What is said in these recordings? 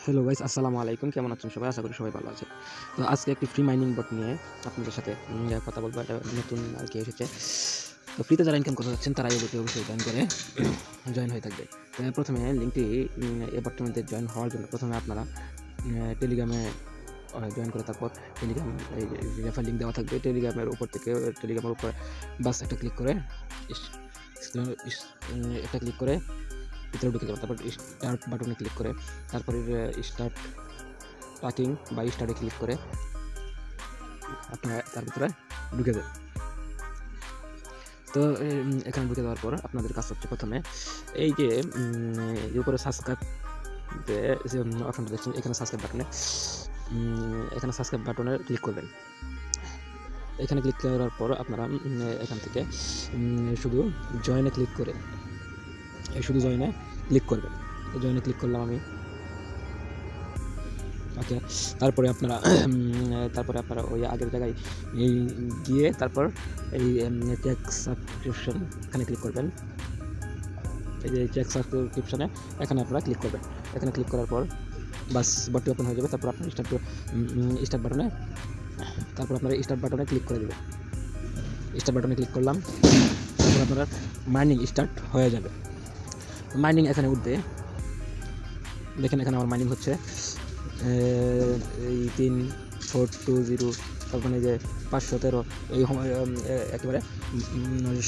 Hello guys, আসসালামু আলাইকুম। কেমন আছেন সবাই? আশা করি সবাই ভালো আছে। তো আজকে একটি ফ্রি মাইনিং বট নিয়ে আপনাদের সাথে কথা বলবো। এটা নতুন আর কি এসেছে। তো ফ্রিতে যারা ইনকাম করতে যাচ্ছেন তারা এই বটে অবশ্যই জয়েন করে জয়েন হয়ে থাকবে। তো প্রথমে লিঙ্কটি এই বটটির মধ্যে জয়েন হওয়ার জন্য প্রথমে আপনারা টেলিগ্রামে জয়েন করে, তারপর টেলিগ্রাম এই রেফার লিঙ্ক দেওয়া থাকবে। টেলিগ্রামের উপর থেকে টেলিগ্রামের উপর বাস একটা ক্লিক করে একটা ক্লিক করে ভিতরে ঢুকে যাবেন। তারপর স্টার্ট বাটনে ক্লিক করে তারপরে স্টার্ট ট্র্যাকিং বা স্টার্টে ক্লিক করে আপনারা তার ভিতরে ঢুকে যাবেন। তো এখানে ঢুকে যাওয়ার পর আপনাদের কাজ হচ্ছে প্রথমে এই যে উপরে সাবস্ক্রাইব যে অপশনটা দেখছেন, এখানে সাবস্ক্রাইব বাটনে ক্লিক করবেন। এখানে ক্লিক করার পর আপনারা এখান থেকে শুধু জয়েনে ক্লিক করে জয়েনে ক্লিক করবেন। জয়েনে ক্লিক করলাম আমি। ওকে, তারপরে আপনারা ওই আগের জায়গায় গিয়ে তারপর এই চেক সাবস্ক্রিপশন এখানে ক্লিক করবেন। এই যে চেক সাবস্ক্রিপশনে এখানে আপনারা ক্লিক করবেন। এখানে ক্লিক করার পর বাস বটটি ওপেন হয়ে যাবে। তারপর আপনার স্টার্ট বাটনে ক্লিক করে দেবেন। স্টার্ট বাটনে ক্লিক করলাম। তারপর আপনার মাইনিং স্টার্ট হয়ে যাবে। মাইনিং এখানে উঠবে। দেখেন এখানে আমার মাইনিং হচ্ছে এই 3420, তারপরে যে 513 এই একেবারে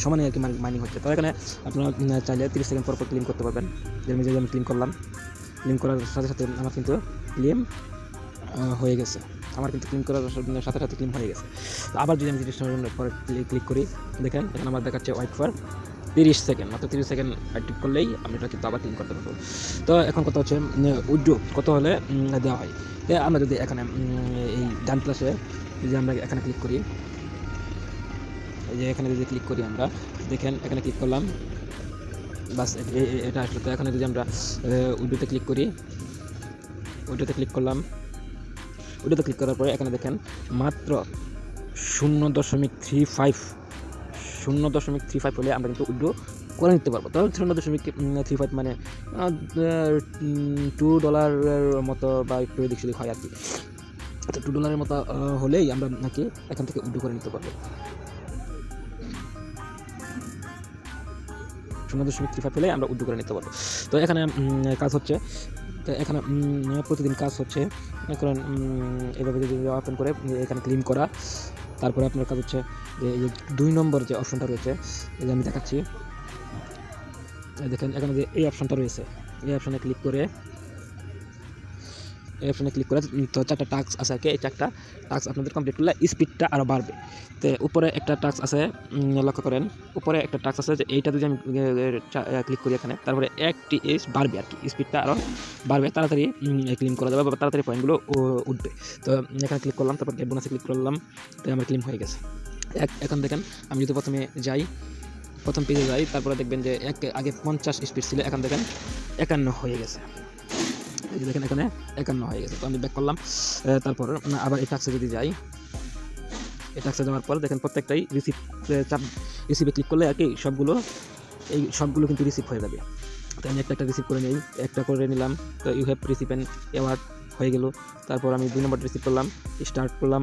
সমানে আর কি মাইনিং হচ্ছে। তো এখানে আপনারা চাইলে 30 সেকেন্ড পর ক্লেম করতে পারবেন। যেমন আমি ক্লেম করলাম। ক্লেম করার সাথে সাথে আমার কিন্তু ক্লেম হয়ে গেছে। ক্লেম হয়ে গেছে। তো আবার যদি আমি 30 সেকেন্ড পর ক্লিক করি, দেখেন এখানে আমার দেখাচ্ছে ওয়েট ফর 30 সেকেন্ড। মাত্র 30 সেকেন্ড টিক করলেই আমি এটা কিন্তু আবার ক্লিক করতে পারবো। তো এখন কথা হচ্ছে উইথড্র কত হলে দেওয়া হয়। আমরা যদি এখানে এই ডান প্লাসে যদি আমরা এখানে ক্লিক করি, এই যে এখানে যদি ক্লিক করি আমরা, দেখেন এখানে ক্লিক করলাম, বাস এটা আসলে। তো এখানে যদি আমরা উইথড্রতে ক্লিক করি, উইথড্রতে ক্লিক করার পরে এখানে দেখেন মাত্র 0.35 হলে আমরা কিন্তু উইথড্র করে নিতে পারবো। তো 0.35 মানে $2 মতো বা একটু এদিক সেদিক হয় আর কি। তো $2 মতো হলেই আমরা নাকি এখান থেকে উইথড্র করে নিতে পারবো। 0.35 হলে আমরা উইথড্র করে নিতে পারবো। তো এখানে কাজ হচ্ছে, তো এখানে প্রতিদিন কাজ হচ্ছে কারণ এভাবে যদি ওপেন করে এখানে ক্লেম করা। তারপরে আপনার কাজ হচ্ছে যে 2 নম্বর যে অপশনটা রয়েছে, এই যে আমি দেখাচ্ছি, দেখেন এখানে যে এই অপশনটা রয়েছে, এই অপশনে ক্লিক করে তো 4টা টাস্ক আছে আর কি। এই 4টা টাস্ক আপনাদের কমপ্লিট করলে স্পিডটা আরও বাড়বে। তো উপরে একটা টাস্ক আছে, লক্ষ্য করেন উপরে একটা টাস্ক আছে যে এইটা যদি আমি ক্লিক করি এখানে, তারপরে একটি বাড়বে আর কি, স্পিডটা আরও বাড়বে, তাড়াতাড়ি ক্লেম করা যাবে বা তাড়াতাড়ি পয়েন্টগুলো উঠবে। তো এখানে ক্লিক করলাম, তারপর গেট বোনাসে ক্লিক করলাম। তো আমার ক্লেম হয়ে গেছে। এখন দেখেন আমি যদি প্রথম পেজে যাই, তারপরে দেখবেন যে আগে 50 স্পিড ছিল, এখন দেখেন 51 হয়ে গেছে। এই যে দেখেন এখানে 51 হয়ে গেছে। তো আমি ব্যাক করলাম। তারপর আবার এই টাস্কে যদি যাই, এই টাস্কে যাওয়ার পর দেখেন প্রত্যেকটাই রিসিভে ক্লিক করলে আর কি সবগুলো কিন্তু রিসিভ হয়ে যাবে। তো আমি একটা রিসিভ করে নিই, একটা করে নিলাম। তো you have receive an award হয়ে গেল। তারপর আমি 2 নম্বর রিসিভ করলাম, স্টার্ট করলাম,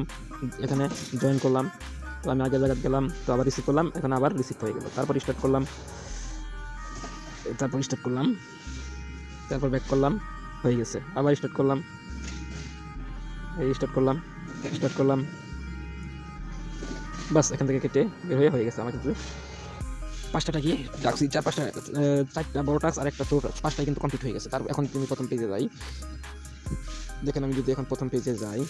এখানে জয়েন করলাম। তো আমি আগের জায়গায় গেলাম, তো আবার রিসিভ করলাম, এখন আবার রিসিভ হয়ে গেল। তারপর স্টার্ট করলাম, তারপর ব্যাক করলাম, হয়ে গেছে। আবার স্টার্ট করলাম, বাস এখান থেকে কেটে বের হয়ে গেছে। আমার কিন্তু 5টা টাকি ডাকছি, 4টা বড় টাস্ক আর একটা ছোট টাস্ক, 5টাই কিন্তু কমপ্লিট হয়ে গেছে। তারপর এখন তুমি প্রথম পেজে যাই, দেখেন আমি যদি এখন প্রথম পেজে যাই,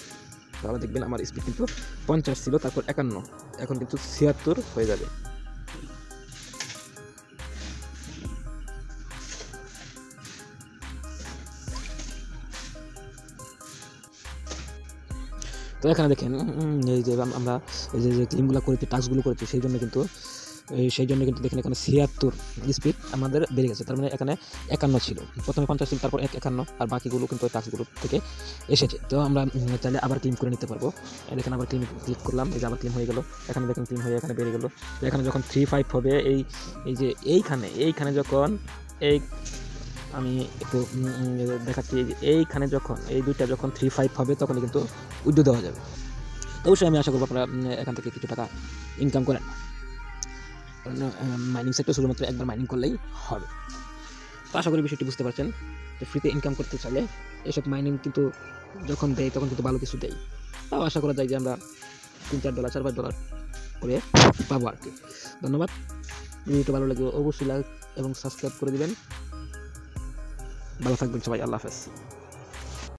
তাহলে দেখবেন আমার স্পিড কিন্তু 50 ছিল, তারপর 51, এখন কিন্তু 76 হয়ে যাবে। তো এখানে দেখেন এই যে আমরা এই যে ক্লেমগুলো করেছি, টাস্কগুলো করেছি, সেই জন্য কিন্তু দেখেন এখানে 76 স্পিড আমাদের বেড়ে গেছে। তার মানে এখানে 51 ছিল, প্রথমে 50 ছিল, তারপর 51, আর বাকিগুলো কিন্তু ওই টাস্কগুলো থেকে এসেছে। তো আমরা চাইলে আবার ক্লেম করে নিতে পারবো। দেখেন আবার ক্লিক করলাম, এই যে আবার ক্লেম হয়ে গেল। এখানে দেখেন ক্লেম হয়ে এখানে বেড়ে গেল। এখানে যখন 35 হবে, এই যে এইখানে যখন আমি একটু দেখাচ্ছি যে এইখানে যখন এই দুইটা যখন 3.5 হবে তখনই কিন্তু উইথড্র দেওয়া যাবে। তো অবশ্যই আমি আশা করবো আপনারা এখান থেকে কিছু টাকা ইনকাম করেন, কারণ মাইনিং সেক্টর শুধুমাত্র একবার মাইনিং করলেই হবে। তো আশা করি বিষয়টি বুঝতে পারছেন যে ফ্রিতে ইনকাম করতে চাইলে এসব মাইনিং কিন্তু যখন দেয় তখন কিন্তু ভালো কিছু দেয়। তাও আশা করা যায় যে আমরা $3-4 $4-5 করে পাবো আর কি। ধন্যবাদ। ভিডিওটা ভালো লাগলে অবশ্যই লাইক এবং সাবস্ক্রাইব করে দিবেন। ভালো থাকবেন সবাই, আল্লাহ হাফেজ।